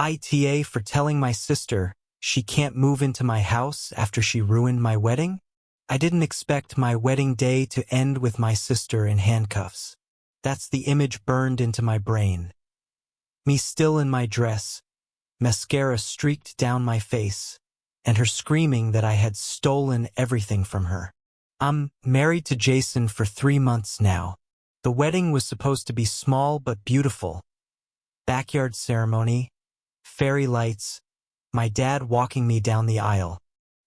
AITA for telling my sister she can't move into my house after she ruined my wedding? I didn't expect my wedding day to end with my sister in handcuffs. That's the image burned into my brain. Me still in my dress, mascara streaked down my face, and her screaming that I had stolen everything from her. I'm married to Jason for 3 months now. The wedding was supposed to be small but beautiful. Backyard ceremony, fairy lights, my dad walking me down the aisle.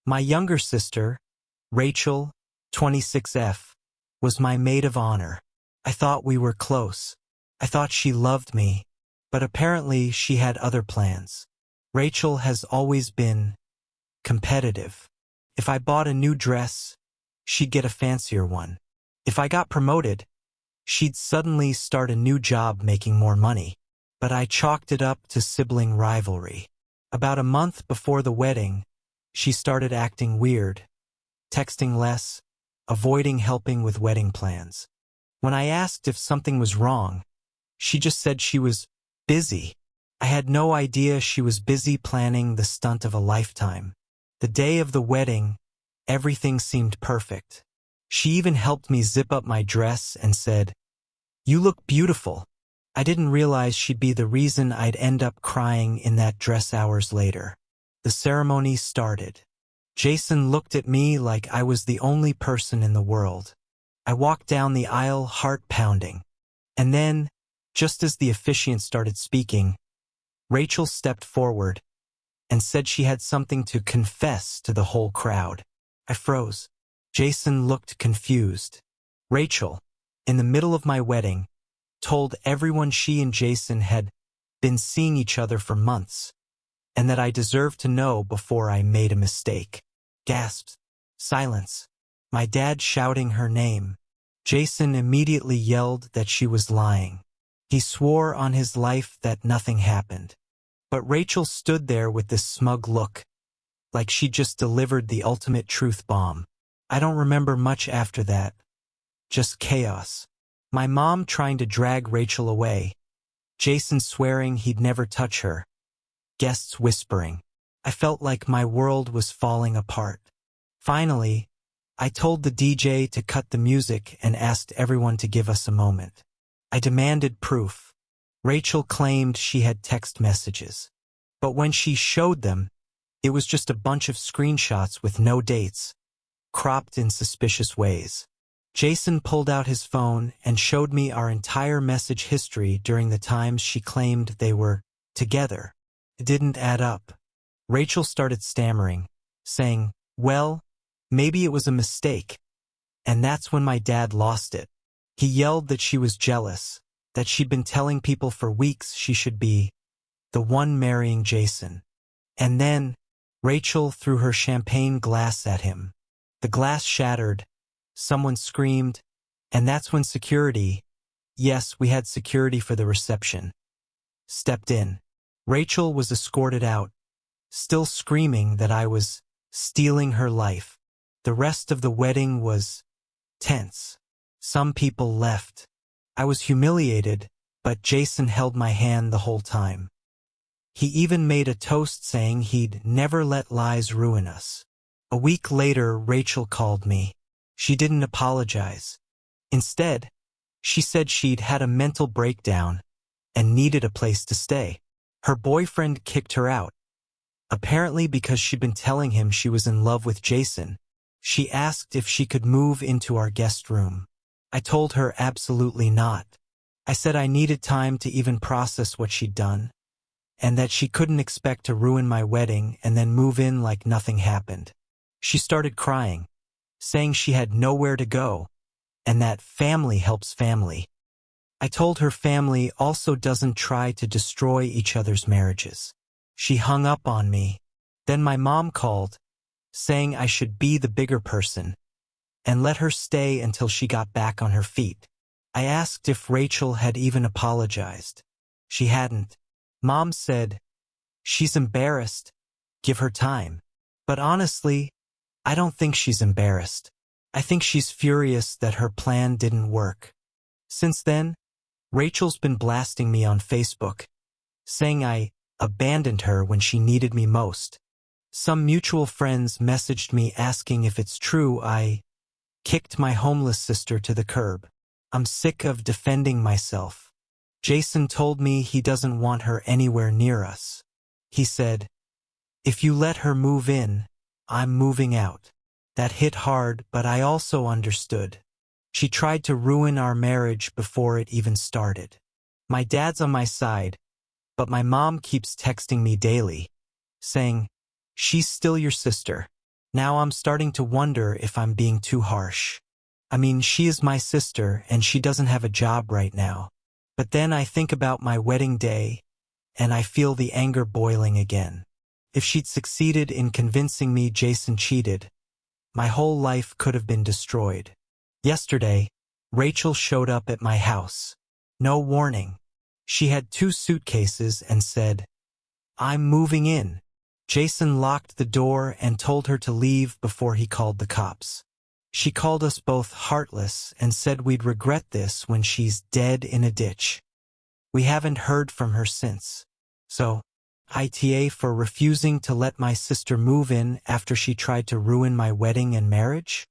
My younger sister, Rachel, 26F, was my maid of honor. I thought we were close. I thought she loved me, but apparently she had other plans. Rachel has always been competitive. If I bought a new dress, she'd get a fancier one. If I got promoted, she'd suddenly start a new job making more money. But I chalked it up to sibling rivalry. About a month before the wedding, she started acting weird, texting less, avoiding helping with wedding plans. When I asked if something was wrong, she just said she was busy. I had no idea she was busy planning the stunt of a lifetime. The day of the wedding, everything seemed perfect. She even helped me zip up my dress and said, "You look beautiful." I didn't realize she'd be the reason I'd end up crying in that dress hours later. The ceremony started. Jason looked at me like I was the only person in the world. I walked down the aisle, heart pounding. And then, just as the officiant started speaking, Rachel stepped forward and said she had something to confess to the whole crowd. I froze. Jason looked confused. Rachel, in the middle of my wedding, told everyone she and Jason had been seeing each other for months, and that I deserved to know before I made a mistake. Gasps. Silence. My dad shouting her name. Jason immediately yelled that she was lying. He swore on his life that nothing happened. But Rachel stood there with this smug look, like she just delivered the ultimate truth bomb. I don't remember much after that. Just chaos. My mom trying to drag Rachel away. Jason swearing he'd never touch her. Guests whispering. I felt like my world was falling apart. Finally, I told the DJ to cut the music and asked everyone to give us a moment. I demanded proof. Rachel claimed she had text messages. But when she showed them, it was just a bunch of screenshots with no dates, cropped in suspicious ways. Jason pulled out his phone and showed me our entire message history during the times she claimed they were together. It didn't add up. Rachel started stammering, saying, "Well, maybe it was a mistake." And that's when my dad lost it. He yelled that she was jealous, that she'd been telling people for weeks she should be the one marrying Jason. And then Rachel threw her champagne glass at him. The glass shattered. Someone screamed, and that's when security, yes, we had security for the reception, stepped in. Rachel was escorted out, still screaming that I was stealing her life. The rest of the wedding was tense. Some people left. I was humiliated, but Jason held my hand the whole time. He even made a toast saying he'd never let lies ruin us. A week later, Rachel called me. She didn't apologize. Instead, she said she'd had a mental breakdown and needed a place to stay. Her boyfriend kicked her out, apparently because she'd been telling him she was in love with Jason. She asked if she could move into our guest room. I told her absolutely not. I said I needed time to even process what she'd done, and that she couldn't expect to ruin my wedding and then move in like nothing happened. She started crying, saying she had nowhere to go, and that family helps family. I told her family also doesn't try to destroy each other's marriages. She hung up on me. Then my mom called, saying I should be the bigger person, and let her stay until she got back on her feet. I asked if Rachel had even apologized. She hadn't. Mom said, "She's embarrassed. Give her time." But honestly, I don't think she's embarrassed. I think she's furious that her plan didn't work. Since then, Rachel's been blasting me on Facebook, saying I abandoned her when she needed me most. Some mutual friends messaged me asking if it's true I kicked my homeless sister to the curb. I'm sick of defending myself. Jason told me he doesn't want her anywhere near us. He said, "If you let her move in, I'm moving out." That hit hard, but I also understood. She tried to ruin our marriage before it even started. My dad's on my side, but my mom keeps texting me daily, saying, "She's still your sister." Now I'm starting to wonder if I'm being too harsh. I mean, she is my sister and she doesn't have a job right now. But then I think about my wedding day and I feel the anger boiling again. If she'd succeeded in convincing me Jason cheated, my whole life could have been destroyed. Yesterday, Rachel showed up at my house. No warning. She had 2 suitcases and said, "I'm moving in." Jason locked the door and told her to leave before he called the cops. She called us both heartless and said we'd regret this when she's dead in a ditch. We haven't heard from her since. So, AITA for refusing to let my sister move in after she tried to ruin my wedding and marriage?